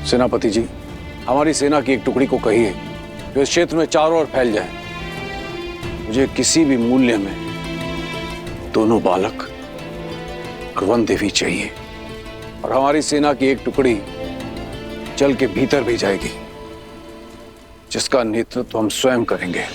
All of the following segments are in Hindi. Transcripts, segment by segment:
सेनापति जी, हमारी सेना की एक टुकड़ी को कहिए कि इस क्षेत्र में चारों ओर फैल जाए। मुझे किसी भी मूल्य में दोनों बालक और वन देवी चाहिए, और हमारी सेना की एक टुकड़ी जल के भीतर भी जाएगी, जिसका नेतृत्व हम स्वयं करेंगे।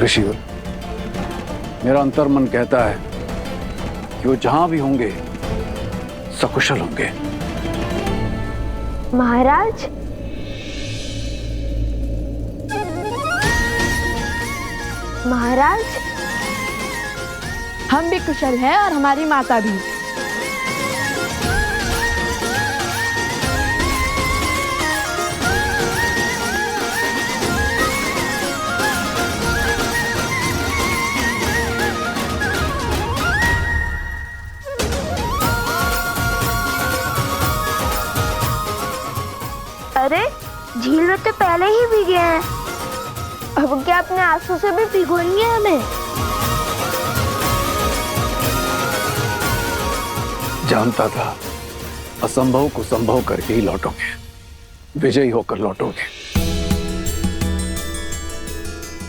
ऋषिवर, मेरा अंतर्मन कहता है कि वो जहां भी होंगे सकुशल होंगे। महाराज, महाराज, हम भी कुशल हैं और हमारी माता भी। अरे झील में तो पहले ही भीगे हैं, अब क्या अपने आंसू से भी भिगोएंगे हमें? जानता था असंभव को संभव करके ही लौटोगे, विजयी होकर लौटोगे।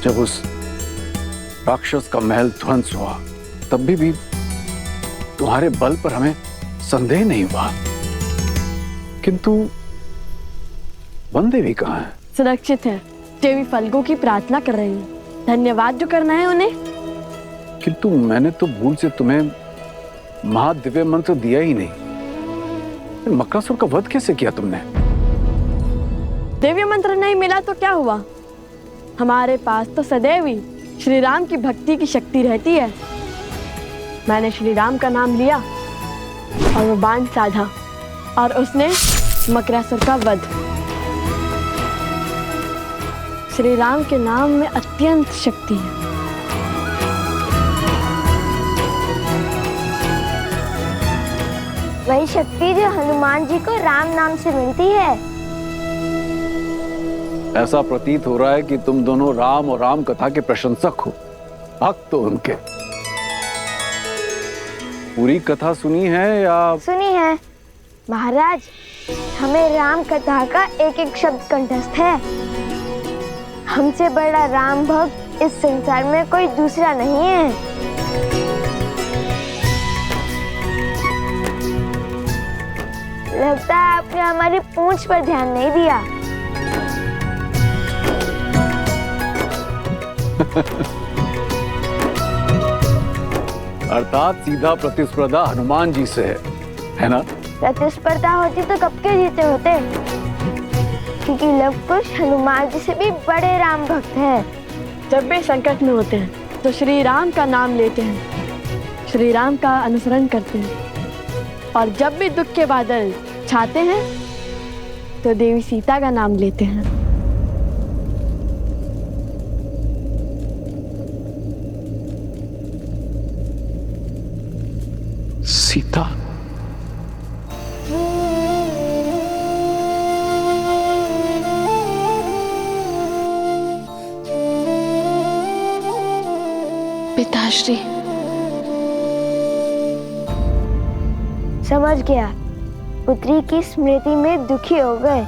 जब उस राक्षस का महल ध्वंस हुआ तब भी तुम्हारे बल पर हमें संदेह नहीं हुआ, किंतु वन देवी कहाँ है? सुरक्षित है, देवी फल्गु की प्रार्थना कर रही है। धन्यवाद जो करना है उन्हें। किंतु मैंने तो भूल से तुम्हें महादिव्य मंत्र दिया ही नहीं। मक्रासुर का वध कैसे किया तुमने? दिव्य मंत्र नहीं मिला तो क्या हुआ? हमारे पास तो सदैव ही श्री राम की भक्ति की शक्ति रहती है। मैंने श्री राम का नाम लिया और वो बाण साधा और उसने मक्रासुर का वध। श्री राम के नाम में अत्यंत शक्ति है। वही शक्ति जो हनुमान जी को राम नाम से मिलती है। ऐसा प्रतीत हो रहा है कि तुम दोनों राम और राम कथा के प्रशंसक हो, भक्त हो उनके। पूरी कथा सुनी है या? सुनी है महाराज, हमें राम कथा का एक एक शब्द कंठस्थ है। हमसे बड़ा राम भक्त इस संसार में कोई दूसरा नहीं है। लगता है आपने हमारी पूंछ पर ध्यान नहीं दिया। अर्थात सीधा प्रतिस्पर्धा हनुमान जी से है ना? प्रतिस्पर्धा होती तो कब के जीते होते, क्योंकि लव कुश हनुमान जी से भी बड़े राम भक्त हैं। जब भी संकट में होते हैं तो श्री राम का नाम लेते हैं, श्री राम का अनुसरण करते हैं, और जब भी दुख के बादल छाते हैं तो देवी सीता का नाम लेते हैं। सीता? पिताश्री। समझ गया, पुत्री की स्मृति में दुखी हो गए।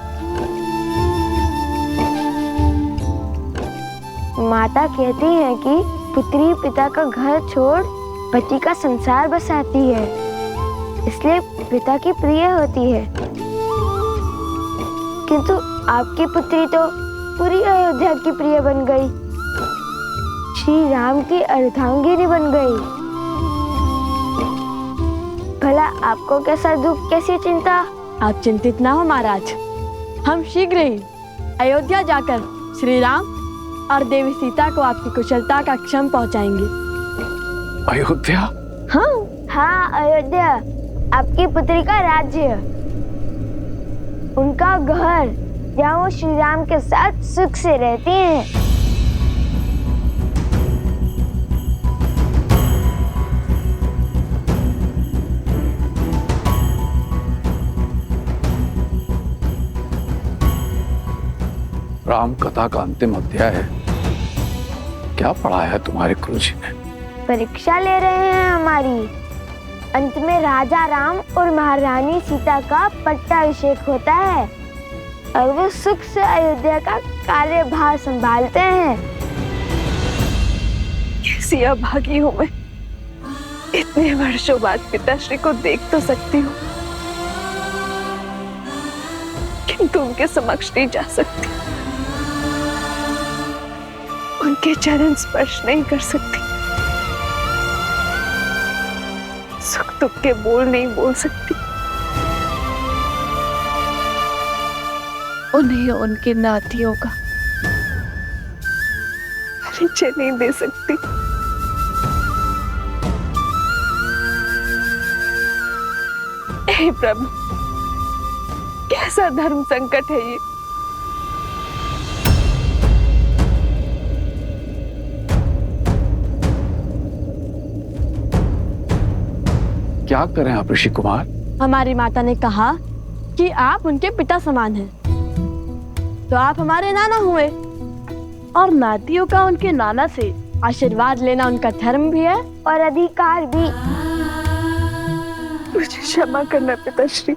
माता कहती है कि पुत्री पिता का घर छोड़ पति का संसार बसाती है, इसलिए पिता की प्रिय होती है। किंतु आपकी पुत्री तो पूरी अयोध्या की प्रिय बन गई, श्री राम की अर्धांगिनी बन गई। भला आपको कैसा दुख, कैसी चिंता? आप चिंतित ना हो महाराज, हम शीघ्र ही अयोध्या जाकर श्री राम और देवी सीता को आपकी कुशलता का क्षण पहुंचाएंगे। अयोध्या? हाँ, अयोध्या, आपकी पुत्री का राज्य, उनका घर, जहाँ वो श्री राम के साथ सुख से रहती हैं। राम कथा का अंतिम अध्याय है। क्या पढ़ाया है तुम्हारे गुरुजी ने? परीक्षा ले रहे हैं हमारी। अंत में राजा राम और महारानी सीता का पट्टाभिषेक होता है और वो सुख से अयोध्या का कार्यभार संभालते हैं। कैसी अभागी हूँ मैं। इतने वर्षों बाद पिताश्री को देख तो सकती हूँ, किंतु उनके समक्ष नहीं जा सकती, उनके चरण स्पर्श नहीं कर सकती, सुख दुख के बोल नहीं बोल सकती, उन्हें उनके नातियों का परिचय नहीं दे सकती। हे प्रभु, कैसा धर्म संकट है ये। क्या करें आप ऋषि कुमार? हमारी माता ने कहा कि आप उनके पिता समान हैं, तो आप हमारे नाना हुए और नातियों का उनके नाना से आशीर्वाद लेना उनका धर्म भी है और अधिकार भी। मुझे क्षमा करना पिताश्री,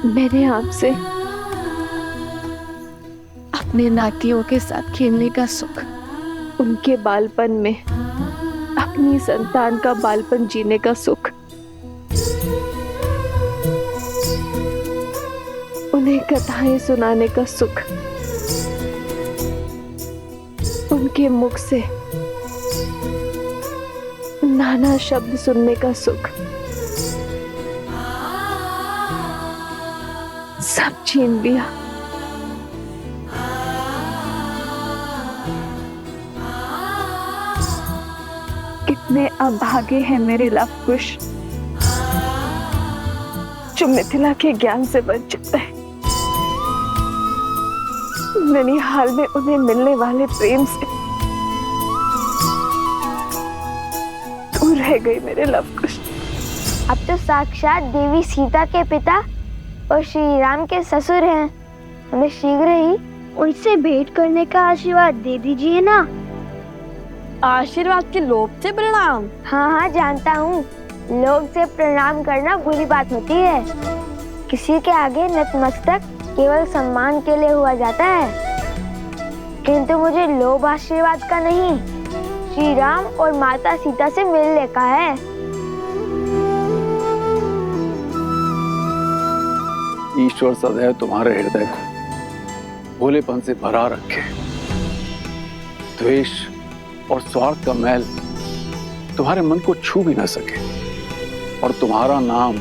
मैंने आपसे अपने नातियों के साथ खेलने का सुख, उनके बालपन में अपनी संतान का बालपन जीने का सुख, उन्हें कथाएं सुनाने का सुख, उनके मुख से नाना शब्द सुनने का सुख सब छीन लिया। कितने अभागे हैं मेरे लव कुश, जो मिथिला के ज्ञान से वंचित है। ननिहाल में उन्हें मिलने वाले प्रेम से दूर रह गई मेरे लव कुश। अब तो साक्षात देवी सीता के पिता और श्री राम के ससुर हैं। हमें शीघ्र ही उनसे भेंट करने का आशीर्वाद दे दीजिए ना। आशीर्वाद के लोभ से प्रणाम। हाँ हाँ जानता हूँ, लोग से प्रणाम करना बुरी बात होती है। किसी के आगे नतमस्तक केवल सम्मान के लिए हुआ जाता है, किंतु मुझे लोभ आशीर्वाद का नहीं, श्री राम और माता सीता से मिलने का है। ईश्वर सदैव तुम्हारे हृदय को भोलेपन से भरा रखे। द्वेष और स्वार्थ का मैल तुम्हारे मन को छू भी न सके और तुम्हारा नाम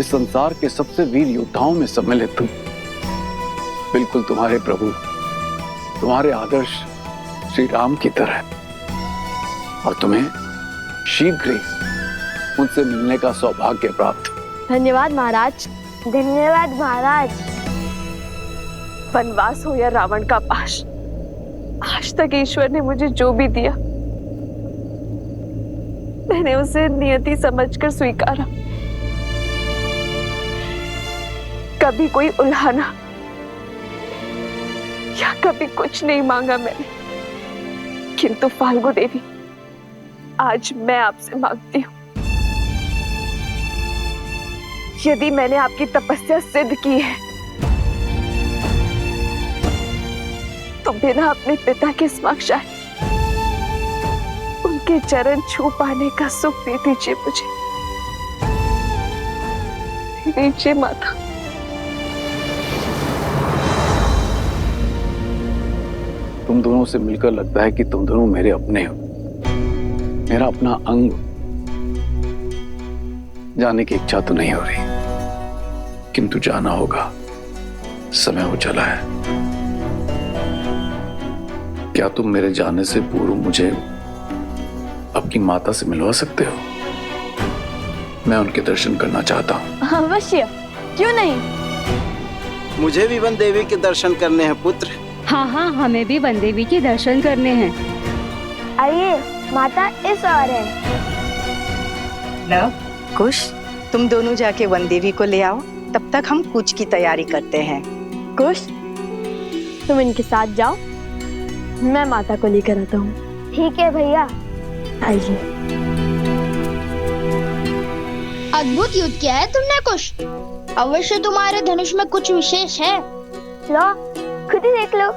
इस संसार के सबसे वीर योद्धाओं में सम्मिलित हो। बिल्कुल तुम्हारे प्रभु, तुम्हारे आदर्श श्री राम की तरह, और तुम्हें शीघ्र ही उनसे मिलने का सौभाग्य प्राप्त। धन्यवाद महाराज। धन्यवाद महाराज। वनवास हो या रावण का पाश, आज तक ईश्वर ने मुझे जो भी दिया मैंने उसे नियति समझकर स्वीकारा। कभी कोई उल्हाना या कभी कुछ नहीं मांगा मैंने, किंतु फाल्गु देवी, आज मैं आपसे मांगती हूँ, यदि मैंने आपकी तपस्या सिद्ध की है तो बिना अपने पिता के समक्ष आए उनके चरण छू पाने का सुख दे दीजिए मुझे। दे दीजिए माता। तुम दोनों से मिलकर लगता है कि तुम दोनों मेरे अपने हो, मेरा अपना अंग। जाने की इच्छा तो नहीं हो रही, किंतु जाना होगा, समय हो चला है। क्या तुम मेरे जाने से पूर्व मुझे अपनी माता से मिलवा सकते हो? मैं उनके दर्शन करना चाहता हूँ। अवश्य, क्यों नहीं। मुझे भी वन देवी के दर्शन करने हैं पुत्र। हाँ हाँ, हमें भी वन देवी के दर्शन करने हैं। आइए, माता इस ओर है। लव, कुश, तुम दोनों जाके वन देवी को ले आओ, तब तक हम कूच की तैयारी करते हैं। कुश, तुम इनके साथ जाओ, मैं माता को लेकर आता हूँ। ठीक है भैया। आइए। अद्भुत युद्ध किया है तुमने कुश। अवश्य तुम्हारे धनुष में कुछ विशेष है। लो खुद ही देख लो।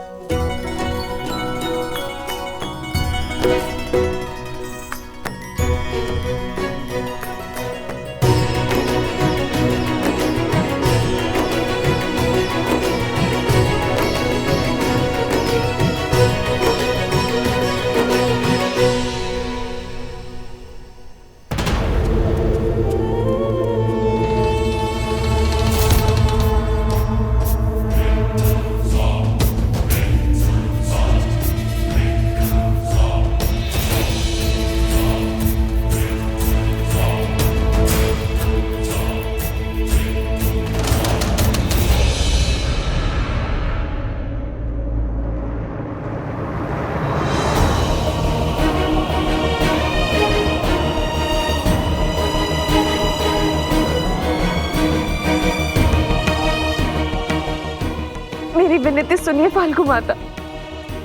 मेरी विनती सुनिए फाल्गु माता,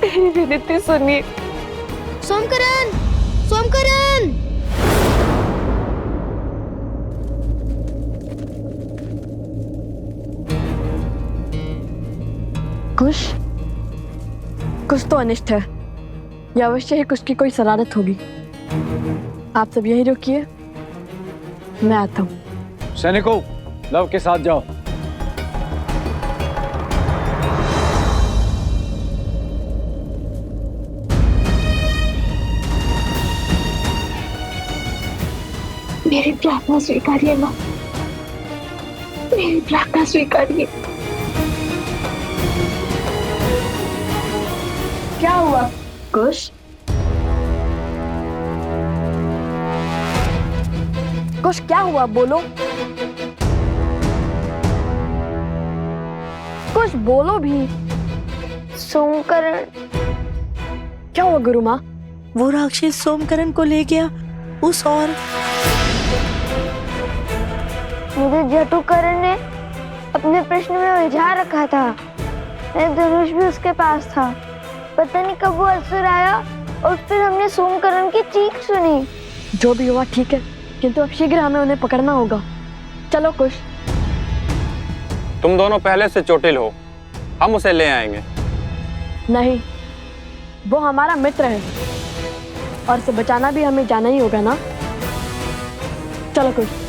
मेरी विनती सुनिए। सोमकरण, सोमकरण। कुश, कुछ तो अनिष्ट है। या अवश्य ही कुछ की कोई शरारत होगी। आप सब यही रुकिए, मैं आता हूँ। सैनिकों, लव के साथ जाओ। मेरी प्रार्थना स्वीकारिए माँ, मेरी प्रार्थना स्वीकारिए। क्या हुआ कुश? कुश क्या हुआ, बोलो। कुश बोलो भी। सोमकरण। क्या हुआ गुरु माँ? वो राक्षस सोमकरण को ले गया उस और मुझे जटुकरण ने अपने प्रश्न में उलझा रखा था। मेरा धनुष भी उसके पास था। पता नहीं कब वो असुर आया और फिर हमने सोमकरण की चीख सुनी। जो भी हुआ ठीक है, किंतु अब शीघ्र हमें उन्हें पकड़ना होगा। चलो कुश। तुम दोनों पहले से चोटिल हो, हम उसे ले आएंगे। नहीं, वो हमारा मित्र है और उसे बचाना भी हमें जाना ही होगा ना। चलो कुश।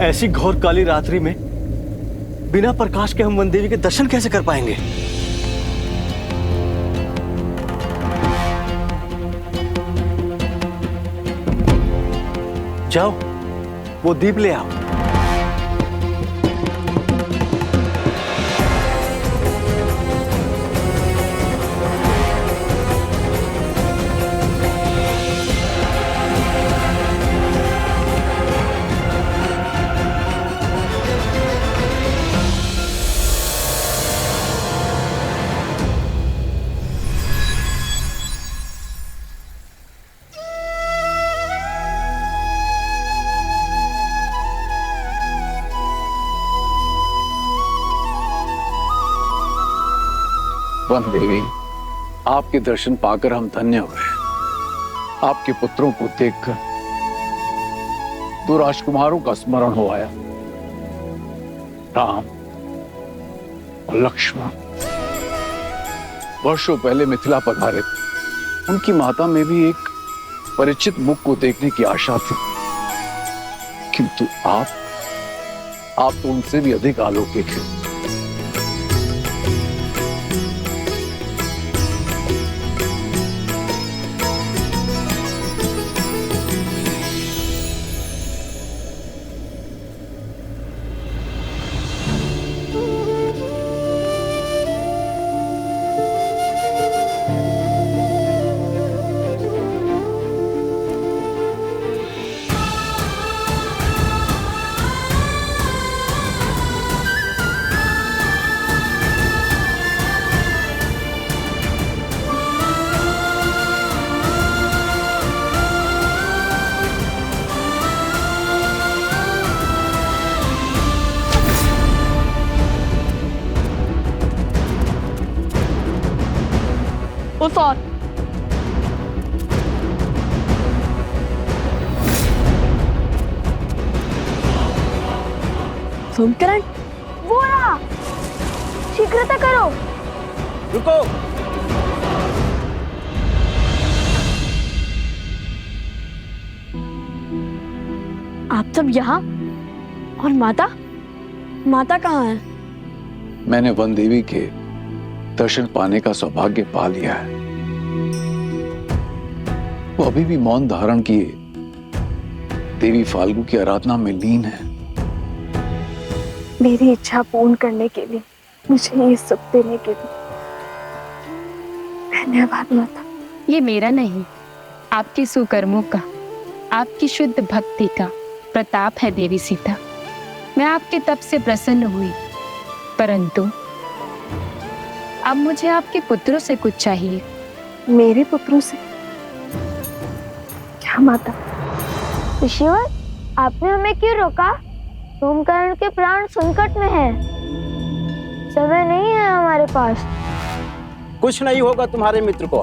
ऐसी घोर काली रात्रि में बिना प्रकाश के हम वन देवी के दर्शन कैसे कर पाएंगे? जाओ, वो दीप ले आओ। वन देवी, आपके दर्शन पाकर हम धन्य हुए। आपके पुत्रों को देखकर दो राजकुमारों का स्मरण हो आया, राम और लक्ष्मण। वर्षों पहले मिथिला पधारे थे। उनकी माता में भी एक परिचित मुख को देखने की आशा थी, किंतु आप तो उनसे भी अधिक अलौकिक हैं। उस और सोमकरण, वो रहा, शीघ्रता करो। रुको। आप सब यहाँ? और माता? माता कहाँ है? मैंने वन देवी के दर्शन पाने का सौभाग्य पा लिया है। वो अभी भी मौन धारण किए देवी फाल्गु की आराधना में लीन है। मेरी इच्छा पूर्ण करने के लिए, मुझे ये सुख देने के लिए धन्यवाद माता। ये मेरा नहीं, आपके सुकर्मों का, आपकी शुद्ध भक्ति का प्रताप है देवी सीता। मैं आपके तप से प्रसन्न हुई, परंतु अब मुझे आपके पुत्रों से कुछ चाहिए। मेरे पुत्रों से क्या माता? ऋषिवर, आपने हमें क्यों रोका? सोमकरण के प्राण संकट में हैं। समय नहीं है हमारे पास। कुछ नहीं होगा तुम्हारे मित्र को,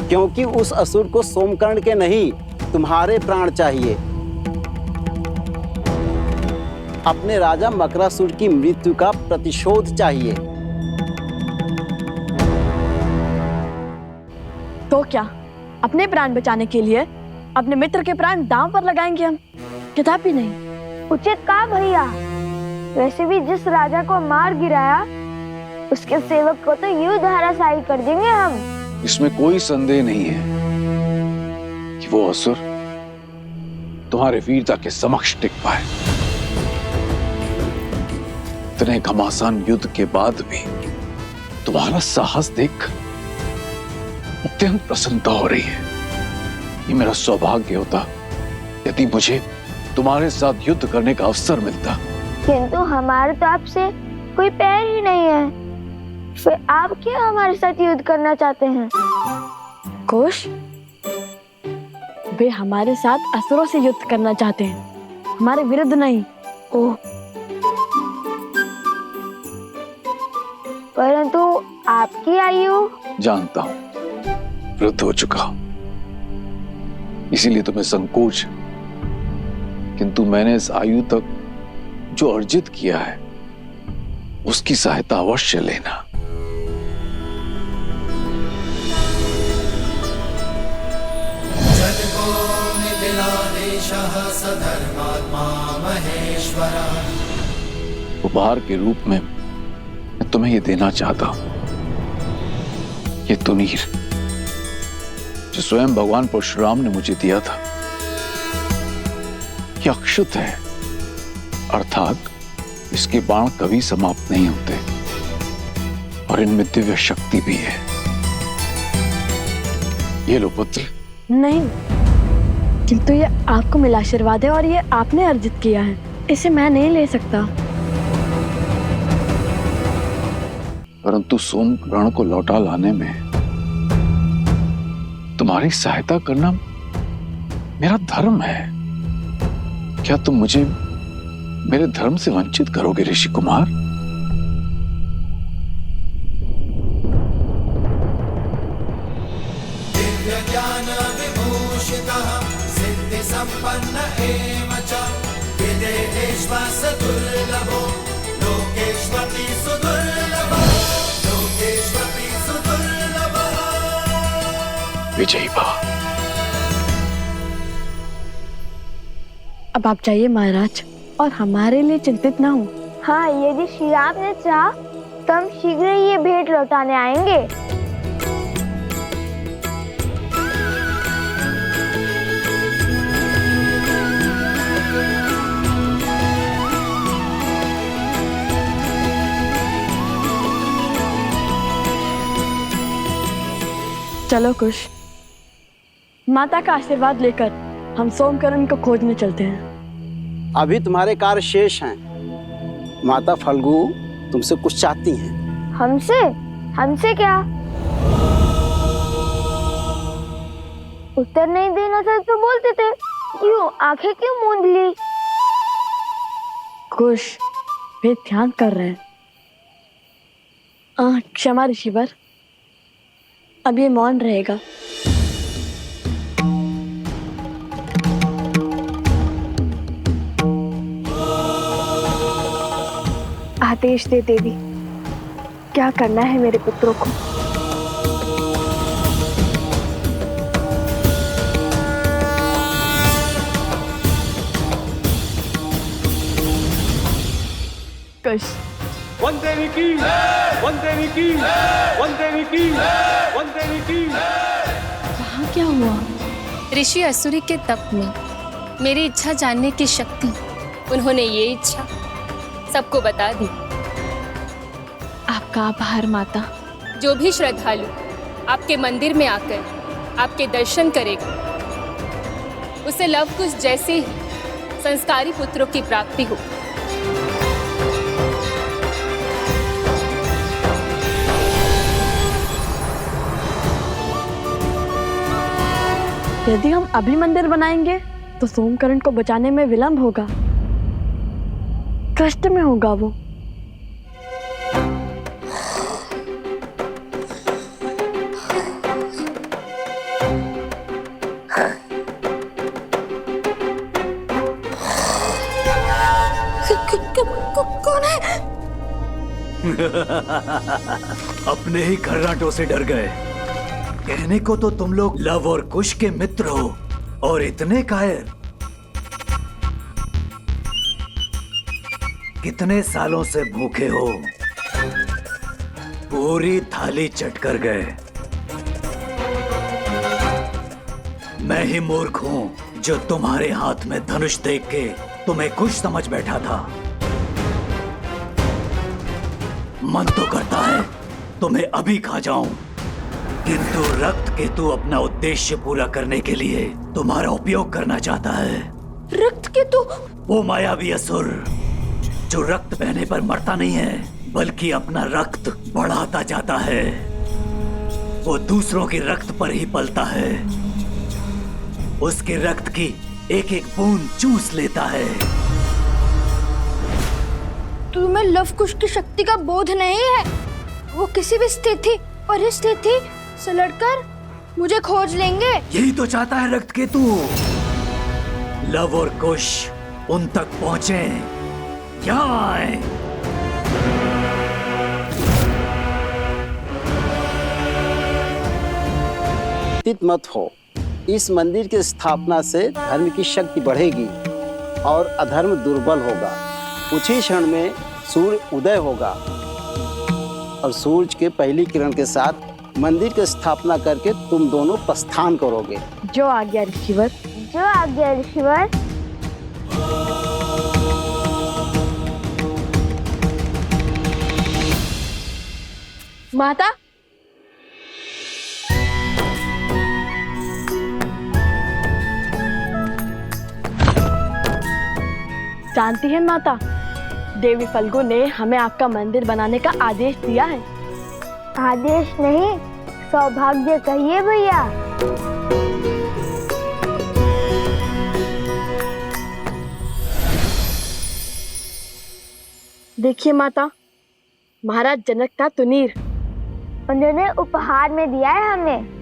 क्योंकि उस असुर को सोमकर्ण के नहीं तुम्हारे प्राण चाहिए। अपने राजा मकरासुर की मृत्यु का प्रतिशोध चाहिए। तो क्या अपने प्राण बचाने के लिए अपने मित्र के प्राण दांव पर लगाएंगे हम? कदापि नहीं। उचित कहा भैया। वैसे भी जिस राजा को मार गिराया, उसके सेवक को तो यूं धराशायी कर देंगे हम। इसमें कोई संदेह नहीं है कि वो असुर तुम्हारे वीरता के समक्ष टिक पाए। इतने घमासान युद्ध के बाद भी तुम्हारा साहस देख अत्यंत प्रसन्नता हो रही है। ये मेरा सौभाग्य होता यदि मुझे तुम्हारे साथ युद्ध करने का अवसर मिलता। किंतु हमारे तो आपसे कोई पैर ही नहीं है, फिर आप क्यों हमारे साथ युद्ध करना चाहते हैं? कुश, वे हमारे साथ असुरों से युद्ध करना चाहते हैं, हमारे विरुद्ध नहीं। ओह, परंतु आपकी आयु? जानता हूं, वृद्ध हो चुका हूं, इसीलिए तुम्हें संकोच है। किंतु मैंने इस आयु तक जो अर्जित किया है उसकी सहायता अवश्य लेना। उपहार के रूप में मैं तुम्हें यह देना चाहता हूं, ये तुनीर जो स्वयं भगवान परशुराम ने मुझे दिया था। ये अक्षुत है, अर्थात इसके बाण कभी समाप्त नहीं होते और इनमें दिव्य शक्ति भी है। ये लो पुत्र। नहीं, किंतु ये आपको मिला आशीर्वाद है और ये आपने अर्जित किया है, इसे मैं नहीं ले सकता। परंतु सोमकर्ण को लौटा लाने में तुम्हारी सहायता करना मेरा धर्म है। क्या तुम मुझे मेरे धर्म से वंचित करोगे ऋषि कुमार? दिव्य ज्ञान विभूषितः सिद्धि संपन्न एव च विदेहेश्वास दुर्लभो लोकेश्वपि सुदुर्लभः लोकेश्वपि सुदुर्लभः। विजयी भव। अब आप जाइए महाराज और हमारे लिए चिंतित ना हो। हाँ, यदि श्री राम ने चाहा तो हम शीघ्र ही ये भेंट लौटाने आएंगे। चलो कुश, माता का आशीर्वाद लेकर हम सोमकर्ण को खोजने चलते हैं। अभी तुम्हारे कार्य शेष हैं। माता फल्गु तुमसे कुछ चाहती हैं। हमसे? हमसे क्या? उत्तर नहीं देना था तो बोलते थे, क्यों आंखें क्यों मूंद ली? कुश, वे ध्यान कर रहे हैं। क्षमा ऋषिवर, अब ये मौन रहेगा। आदेश दे देवी, क्या करना है मेरे पुत्रों को। कुश, वंदेवी की, वंदेवी की, वंदेवी की, वंदेवी की। वहाँ क्या हुआ? ऋषि असुरी के तप में मेरी इच्छा जानने की शक्ति, उन्होंने ये इच्छा सबको बता दी। आपका आभार माता। जो भी श्रद्धालु आपके मंदिर में आकर आपके दर्शन करेगा, उसे लव कुश जैसे ही संस्कारी पुत्रों की प्राप्ति हो। यदि हम अभी मंदिर बनाएंगे तो सोमकरण को बचाने में विलंब होगा, कष्ट में होगा वो। कौन है? अपने ही खर्राटों से डर गए। कहने को तो तुम लोग लव और कुश के मित्र हो, और इतने कायर। कितने सालों से भूखे हो, पूरी थाली चट कर गए। मैं ही मूर्ख हूं जो तुम्हारे हाथ में धनुष देख के तुम्हें कुश समझ बैठा था। मन तो करता है तुम्हें अभी खा जाऊं, किंतु रक्त केतु अपना उद्देश्य पूरा करने के लिए तुम्हारा उपयोग करना चाहता है। रक्त केतु? वो मायावी असुर जो रक्त बहने पर मरता नहीं है, बल्कि अपना रक्त बढ़ाता जाता है। वो दूसरों के रक्त पर ही पलता है, उसके रक्त की एक एक बूंद चूस लेता है। तुम्हें लव कुश की शक्ति का बोध नहीं है? वो किसी भी स्थिति परिस्थिति से लड़कर मुझे खोज लेंगे। यही तो चाहता है रक्त केतु। लव और कुश उन तक पहुंचे, यहाँ आए। चिंतित मत हो। इस मंदिर की स्थापना से धर्म की शक्ति बढ़ेगी और अधर्म दुर्बल होगा। कुछ ही क्षण में सूर्य उदय होगा और सूरज के पहली किरण के साथ मंदिर की स्थापना करके तुम दोनों प्रस्थान करोगे। जो आज्ञा ऋषिवर। जो आज्ञा ऋषिवर। माता, जानती है माता, देवी फल्गु ने हमें आपका मंदिर बनाने का आदेश दिया है। आदेश नहीं, सौभाग्य कहिए भैया। देखिए माता, महाराज जनक का तुनीर उन्होंने उपहार में दिया है हमें।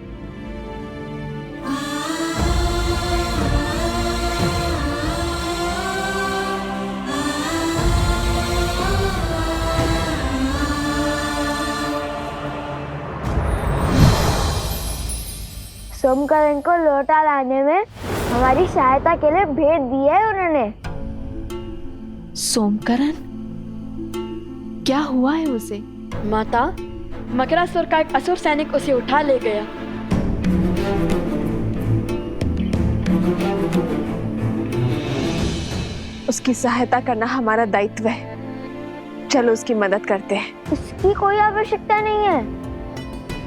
सोमकरण को लौटा लाने में हमारी सहायता के लिए भेंट दी है उन्होंने। सोमकरण? क्या हुआ है उसे? माता, मकरासुर का एक असुर सैनिक उसे उठा ले गया। उसकी सहायता करना हमारा दायित्व है। चलो उसकी मदद करते हैं। उसकी कोई आवश्यकता नहीं है।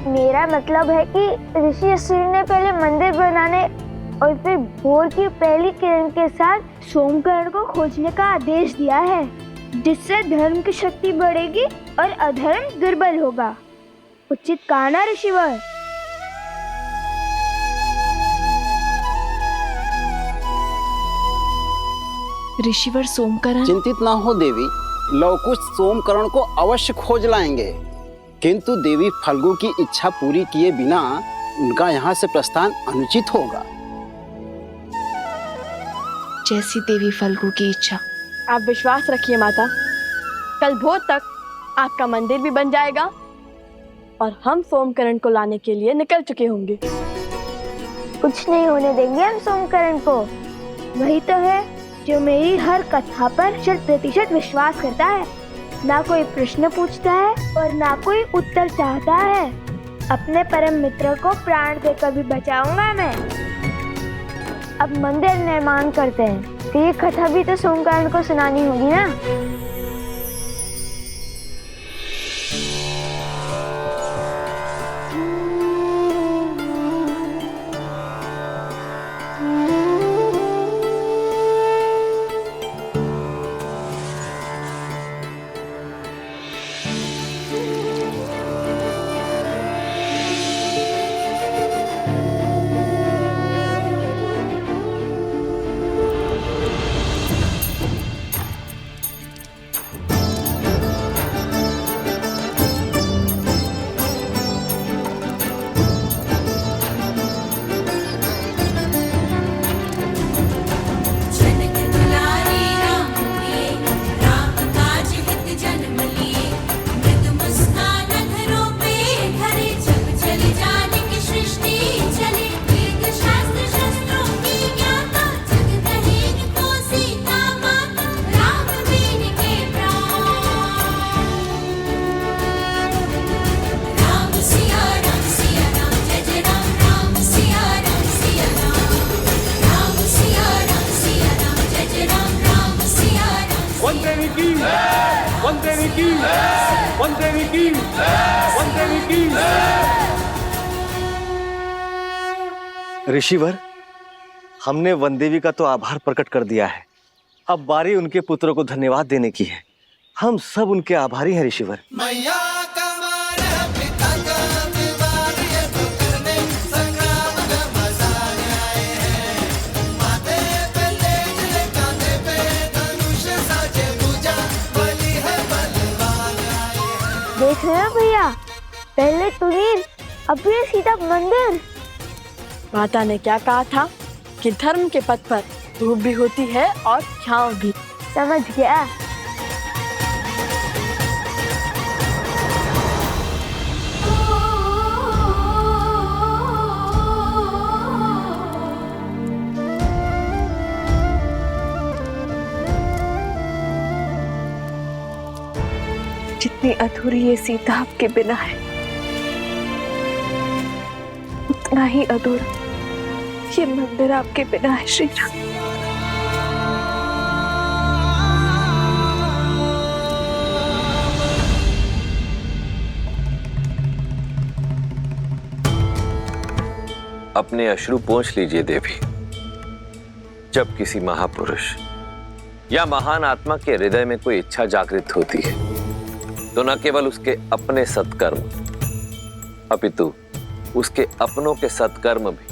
मेरा मतलब है कि ऋषि असुर ने पहले मंदिर बनाने और फिर भोर की पहली किरण के साथ सोमकरण को खोजने का आदेश दिया है, जिससे धर्म की शक्ति बढ़ेगी और अधर्म दुर्बल होगा। उचित कहा ना ऋषिवर? ऋषिवर सोमकरण? चिंतित ना हो देवी, लवकुश सोमकरण को अवश्य खोज लाएंगे। किंतु देवी फल्गु की इच्छा पूरी किए बिना उनका यहाँ से प्रस्थान अनुचित होगा। जैसी देवी फल्गु की इच्छा। आप विश्वास रखिए माता, कल भोर तक आपका मंदिर भी बन जाएगा और हम सोमकरण को लाने के लिए निकल चुके होंगे। कुछ नहीं होने देंगे हम सोमकरण को। वही तो है जो मेरी हर कथा पर 100% विश्वास करता है। ना कोई प्रश्न पूछता है और ना कोई उत्तर चाहता है। अपने परम मित्र को प्राण देकर भी बचाऊंगा मैं। अब मंदिर निर्माण करते हैं, तो ये कथा भी तो सोमकरण को सुनानी होगी ना। ऋषिवर, हमने वनदेवी का तो आभार प्रकट कर दिया है, अब बारी उनके पुत्रों को धन्यवाद देने की है। हम सब उनके आभारी हैं ऋषिवर। मैया का मान है, पिता का विवाद, ये तो करने संग्राम का मजा आए हैं। माथे पे तेज ले, कांधे पे धनुष साजे पूजा, बलि है बलवान आए हैं। देख रहे हो भैया, पहले तुनीर, अब ये सीधा मंदिर। माता ने क्या कहा था कि धर्म के पथ पर धूप भी होती है और छांव भी। समझ गया। जितनी अधूरी ये सीता आपके बिना है, उतना ही अधूरा ये मंदिर आपके बिना है श्री राम। अपने अश्रु पोंछ लीजिए देवी। जब किसी महापुरुष या महान आत्मा के हृदय में कोई इच्छा जागृत होती है, तो न केवल उसके अपने सत्कर्म अपितु उसके अपनों के सत्कर्म भी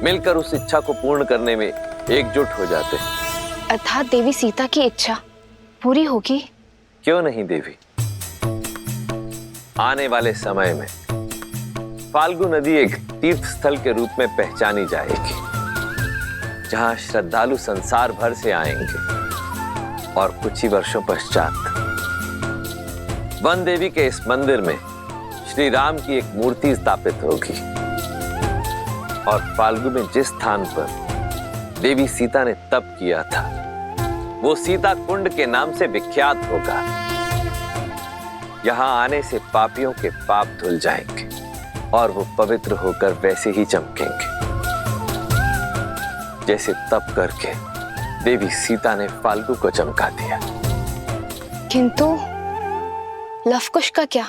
मिलकर उस इच्छा को पूर्ण करने में एकजुट हो जाते हैं। अर्थात देवी सीता की इच्छा पूरी होगी? क्यों नहीं देवी, आने वाले समय में फाल्गु नदी एक तीर्थ स्थल के रूप में पहचानी जाएगी, जहां श्रद्धालु संसार भर से आएंगे और कुछ ही वर्षों पश्चात वन देवी के इस मंदिर में श्री राम की एक मूर्ति स्थापित होगी और फाल्गु में जिस स्थान पर देवी सीता ने तप किया था, वो सीता कुंड के नाम से विख्यात होगा। यहां आने से पापियों के पाप धुल जाएंगे और वो पवित्र होकर वैसे ही चमकेंगे जैसे तप करके देवी सीता ने फाल्गु को चमका दिया। किंतु लवकुश का क्या?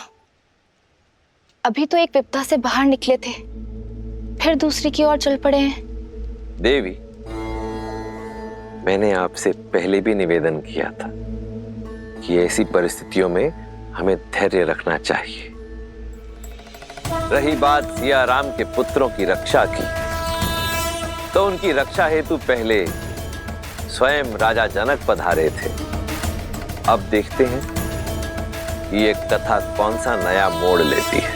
अभी तो एक विपदा से बाहर निकले थे, फिर दूसरी की ओर चल पड़े हैं। देवी, मैंने आपसे पहले भी निवेदन किया था कि ऐसी परिस्थितियों में हमें धैर्य रखना चाहिए। रही बात सिया राम के पुत्रों की रक्षा की, तो उनकी रक्षा हेतु पहले स्वयं राजा जनक पधारे थे। अब देखते हैं ये कथा कौन सा नया मोड़ लेती है।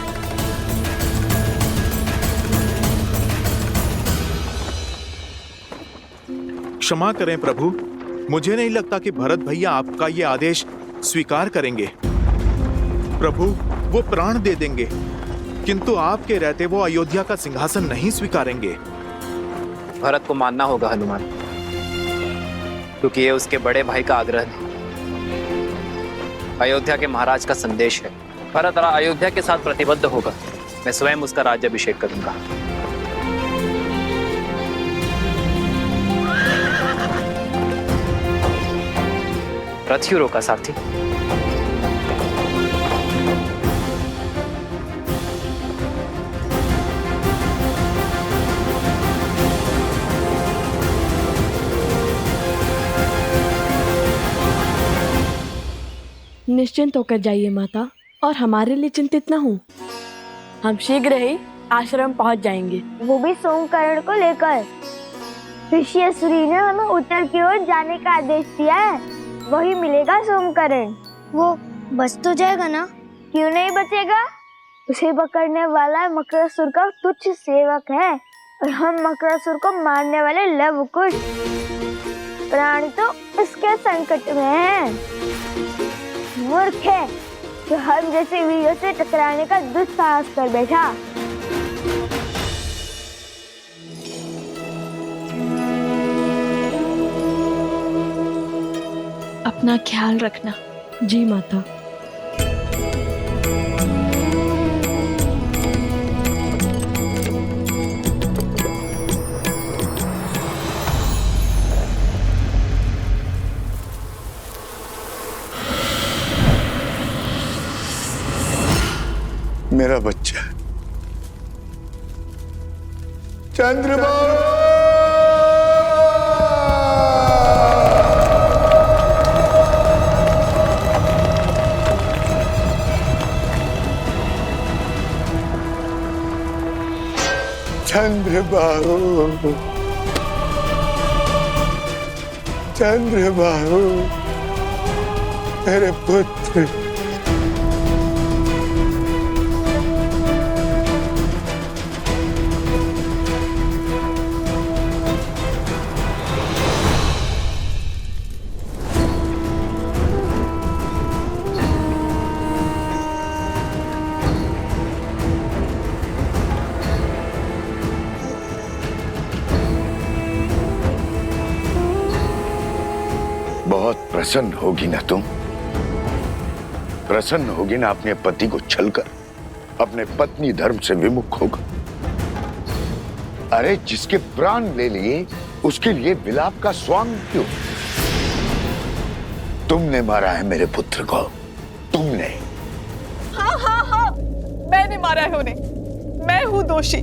क्षमा करें प्रभु, मुझे नहीं लगता कि भरत भैया आपका ये आदेश स्वीकार करेंगे। प्रभु, वो प्राण दे देंगे, किंतु आपके रहते वो अयोध्या का सिंहासन नहीं स्वीकारेंगे। भरत को मानना होगा हनुमान, क्योंकि ये उसके बड़े भाई का आग्रह है, अयोध्या के महाराज का संदेश है। भरत अयोध्या के साथ प्रतिबद्ध होगा, मैं स्वयं उसका राज्याभिषेक करूंगा। रथ क्यों रोका सारथी? निश्चिंत होकर जाइए माता, और हमारे लिए चिंतित न हो। हम शीघ्र ही आश्रम पहुंच जाएंगे। वो भी सोमकरण को लेकर। ऋषि असुरी ने हमें उत्तर की ओर जाने का आदेश दिया है, वही मिलेगा सोमकरण। वो बच तो जाएगा ना? क्यों नहीं बचेगा? उसे पकड़ने वाला मकरासुर का तुच्छ सेवक है, और हम मकरासुर को मारने वाले लवकुश। प्राण तो उसके संकट में है। मूर्ख है जो हम जैसे वीरों से टकराने का दुस्साहस कर बैठा। अपना ख्याल रखना। जी माता। मेरा बच्चा चंद्रबाबू। चंद्रबाबू, चंद्रबाबू, मेरे पुत्र। बहुत प्रसन्न होगी ना तुम? प्रसन्न होगी ना अपने पति को छलकर अपने पत्नी धर्म से विमुख होगा? अरे जिसके प्राण ले लिए उसके लिए विलाप का स्वांग क्यों? तुमने मारा है मेरे पुत्र को, तुमने। हाँ हाँ हाँ, मैंने मारा है उन्हें। मैं हूं दोषी।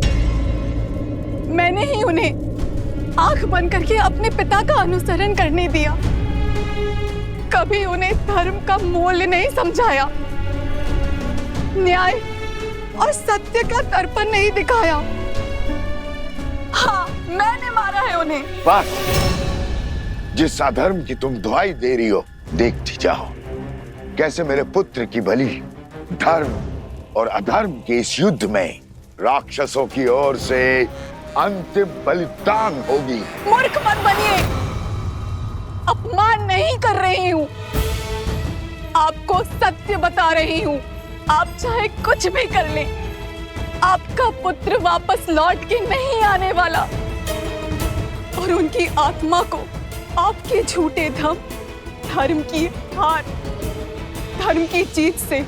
मैंने ही उन्हें आंख बंद करके अपने पिता का अनुसरण करने दिया। कभी उन्हें धर्म का मूल्य नहीं समझाया, न्याय और सत्य का दर्पण नहीं दिखाया। हाँ, मैंने मारा है उन्हें। बस, जिस अधर्म की तुम दुहाई दे रही हो, देखती जाओ कैसे मेरे पुत्र की बलि धर्म और अधर्म के इस युद्ध में राक्षसों की ओर से अंतिम बलिदान होगी। मूर्ख मत बनिए, अपमान नहीं कर रही हूँ, आपको सत्य बता रही हूँ। आप चाहे कुछ भी कर लें, आपका पुत्र वापस लौट के नहीं आने वाला, और उनकी आत्मा को आपके झूठे धर्म की हार, धर्म की जीत से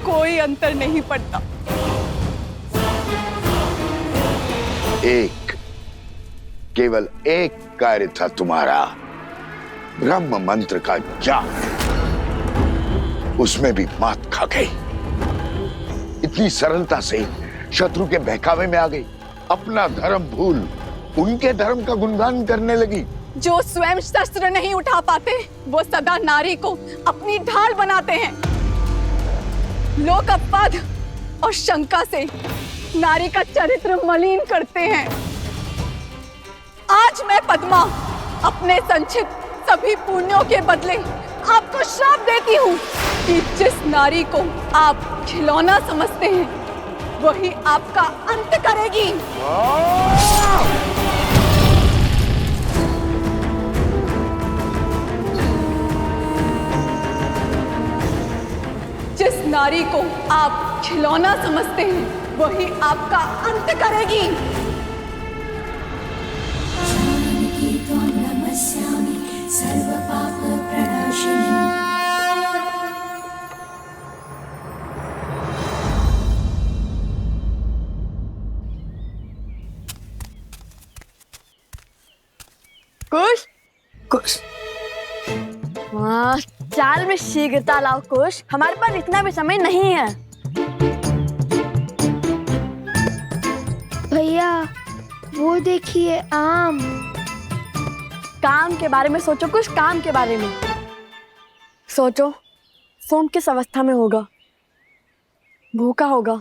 कोई अंतर नहीं पड़ता। केवल एक कार्य था तुम्हारा, ब्रह्म मंत्र का जाप, उसमें भी मात खा गई। इतनी सरलता से शत्रु के बहकावे में आ गई, अपना धर्म भूल उनके धर्म का गुणगान करने लगी। जो स्वयं शस्त्र नहीं उठा पाते, वो सदा नारी को अपनी ढाल बनाते हैं। लोक अपवाद और शंका से नारी का चरित्र मलिन करते हैं। आज मैं पद्मा अपने संचित सभी पुण्यों के बदले आपको श्राप देती हूँ कि जिस नारी को आप खिलौना समझते हैं वही आपका अंत करेगी। जिस नारी को आप खिलौना समझते हैं वही आपका अंत करेगी। कुश कुश चाल में शीघ्रता लाओ कुश, हमारे पास इतना भी समय नहीं है। भैया वो देखिए आम। काम के बारे में सोचो कुश, काम के बारे में सोचो। सोम किस अवस्था में होगा? भूखा होगा।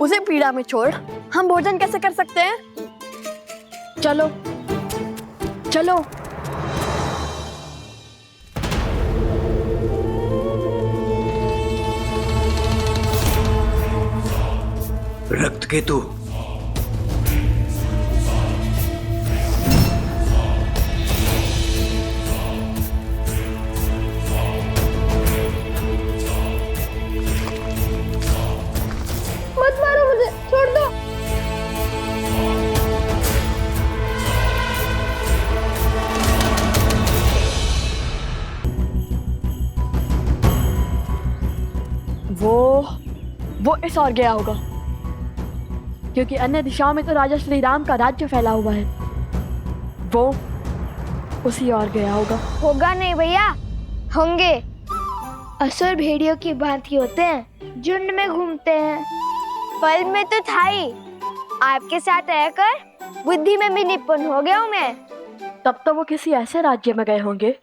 उसे पीड़ा में छोड़ हम भोजन कैसे कर सकते हैं? चलो चलो। रक्त केतु, मत मारो मुझे, छोड़ दो। वो इस ओर गया होगा, क्योंकि अन्य दिशाओं में तो राजा श्री राम का राज्य फैला हुआ है। वो उसी ओर गया होगा। होगा नहीं भैया, होंगे। असुर भेड़ियों की भांति होते हैं, झुंड में घूमते हैं। फल में तो था ही, आपके साथ रहकर बुद्धि में भी निपुण हो गया हूँ मैं। तब तो वो किसी ऐसे राज्य में गए होंगे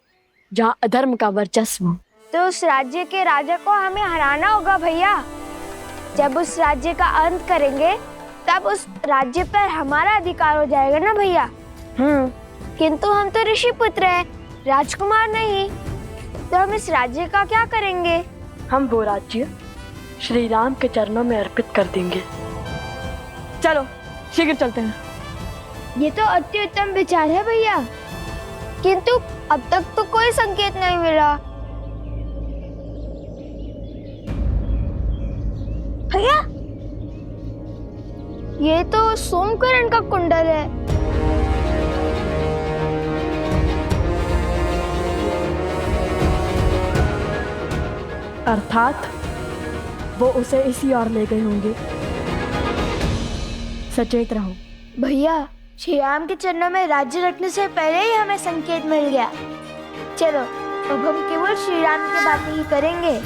जहाँ अधर्म का वर्चस्व हो। तो उस राज्य के राजा को हमें हराना होगा भैया। जब उस राज्य का अंत करेंगे तब उस राज्य पर हमारा अधिकार हो जाएगा ना भैया। किंतु हम तो ऋषि पुत्र हैं, राजकुमार नहीं। तो हम इस राज्य का क्या करेंगे? हम वो राज्य श्री राम के चरणों में अर्पित कर देंगे। चलो शीघ्र चलते हैं। ये तो अति उत्तम विचार है भैया, किंतु अब तक तो कोई संकेत नहीं मिला। भैया ये तो सोमकरण का कुंडल है। अर्थात वो उसे इसी ओर ले गए होंगे। सचेत रहो भैया। श्री राम के चरणों में राज्य रखने से पहले ही हमें संकेत मिल गया। चलो अब हम केवल श्री राम की बातें ही करेंगे।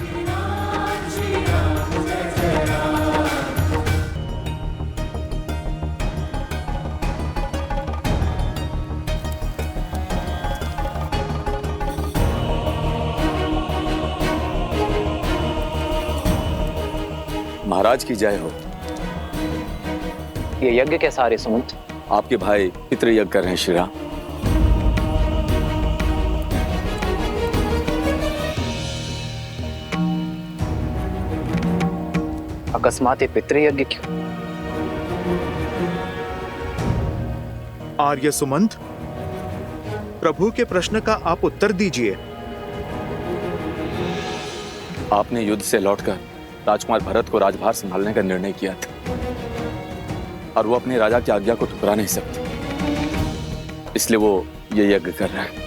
महाराज की जय हो। ये यज्ञ कैसा आ रही सुमंत? आपके भाई पितृ यज्ञ कर रहे हैं श्री राम। अकस्मात ये पितृ यज्ञ क्यों? आर्य सुमंत, प्रभु के प्रश्न का आप उत्तर दीजिए। आपने युद्ध से लौटकर राजकुमार भरत को राजभार संभालने का निर्णय किया था और वो अपने राजा की आज्ञा को ठुकरा नहीं सकते, इसलिए वो ये यज्ञ कर रहा है।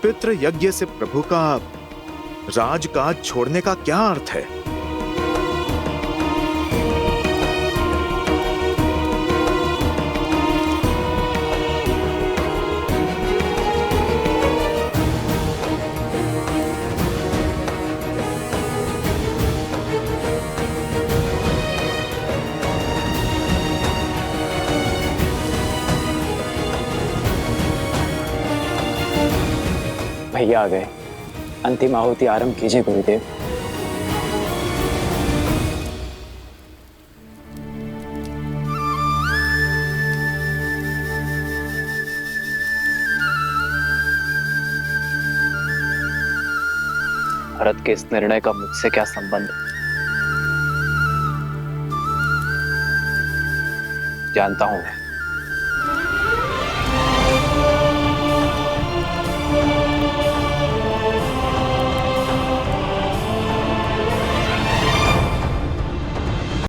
पितृ यज्ञ से प्रभु का राजकाज छोड़ने का क्या अर्थ है? भैया आ गए, अंतिम आहुति आरंभ कीजिए गुरुदेव। भरत के इस निर्णय का मुझसे क्या संबंध? जानता हूं मैं,